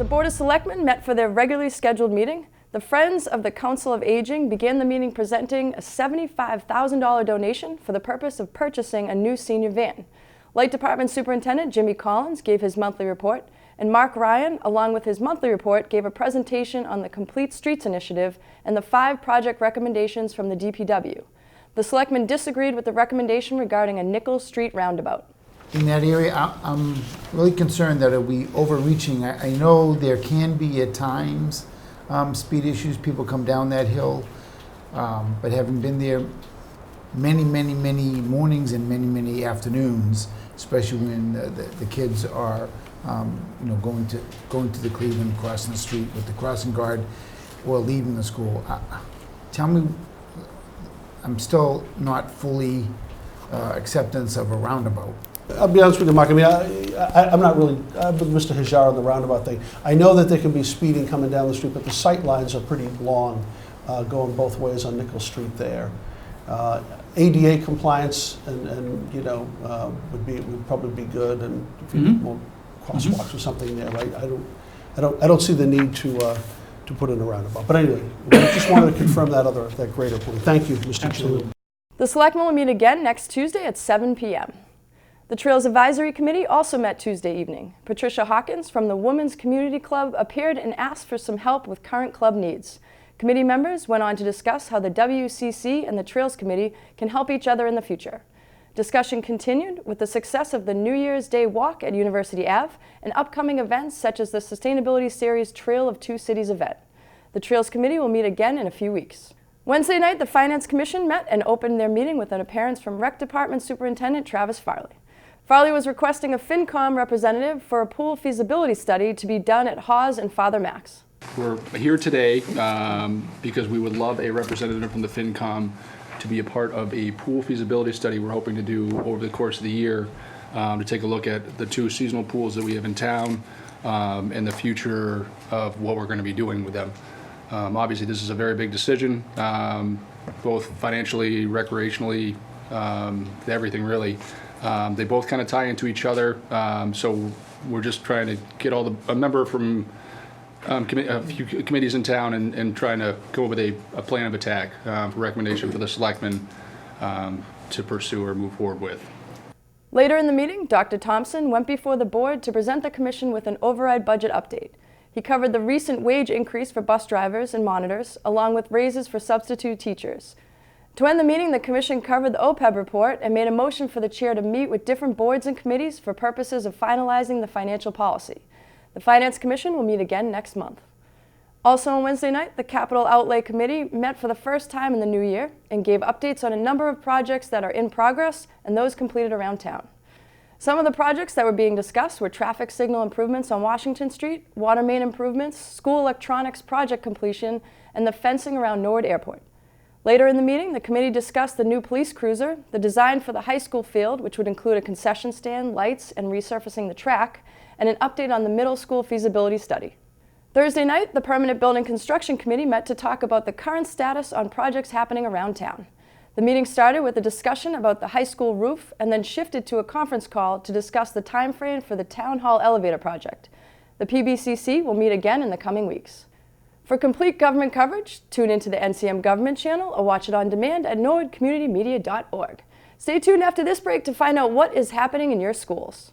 The Board of Selectmen met for their regularly scheduled meeting. The Friends of the Council of Aging began the meeting presenting a $75,000 donation for the purpose of purchasing a new senior van. Light Department Superintendent Jimmy Collins gave his monthly report, and Mark Ryan, along with his monthly report, gave a presentation on the Complete Streets Initiative and the 5 project recommendations from the DPW. The Selectmen disagreed with the recommendation regarding a Nichols Street roundabout. In that area, I'm really concerned that it'll be overreaching. I know there can be at times speed issues. People come down that hill, but having been there many mornings and many afternoons, especially when the kids are going to the Cleveland, crossing the street with the crossing guard, or leaving the school. Tell me, I'm still not fully acceptance of a roundabout. I'll be honest with you, Mark. I mean, I'm not really with Mr. Hajar on the roundabout thing. I know that there can be speeding coming down the street, but the sight lines are pretty long, going both ways on Nichols Street there. ADA compliance and would probably be good, and if you need more crosswalks or something there, right? I don't see the need to put in a roundabout. But anyway, I just wanted to confirm that greater point. Thank you, Mr. Chairman. The Selectmen will meet again next Tuesday at 7 p.m. The Trails Advisory Committee also met Tuesday evening. Patricia Hawkins from the Women's Community Club appeared and asked for some help with current club needs. Committee members went on to discuss how the WCC and the Trails Committee can help each other in the future. Discussion continued with the success of the New Year's Day Walk at University Ave and upcoming events such as the Sustainability Series Trail of Two Cities event. The Trails Committee will meet again in a few weeks. Wednesday night, the Finance Commission met and opened their meeting with an appearance from Rec Department Superintendent Travis Farley. Farley was requesting a FinCom representative for a pool feasibility study to be done at Hawes and Father Max. We're here today because we would love a representative from the FinCom to be a part of a pool feasibility study we're hoping to do over the course of the year to take a look at the 2 seasonal pools that we have in town and the future of what we're going to be doing with them. Obviously, this is a very big decision, both financially, recreationally, everything really. They both kind of tie into each other, so we're just trying to get a member from a few committees in town and trying to come up with a plan of attack for recommendation for the Selectmen to pursue or move forward with. Later in the meeting, Dr. Thompson went before the board to present the commission with an override budget update. He covered the recent wage increase for bus drivers and monitors, along with raises for substitute teachers. To end the meeting, the Commission covered the OPEB report and made a motion for the chair to meet with different boards and committees for purposes of finalizing the financial policy. The Finance Commission will meet again next month. Also on Wednesday night, the Capital Outlay Committee met for the first time in the new year and gave updates on a number of projects that are in progress and those completed around town. Some of the projects that were being discussed were traffic signal improvements on Washington Street, water main improvements, school electronics project completion, and the fencing around Norwood Airport. Later in the meeting, the committee discussed the new police cruiser, the design for the high school field, which would include a concession stand, lights, and resurfacing the track, and an update on the middle school feasibility study. Thursday night, the Permanent Building Construction Committee met to talk about the current status on projects happening around town. The meeting started with a discussion about the high school roof and then shifted to a conference call to discuss the time frame for the Town Hall elevator project. The PBCC will meet again in the coming weeks. For complete government coverage, tune into the NCM Government channel or watch it on demand at norwoodcommunitymedia.org. Stay tuned after this break to find out what is happening in your schools.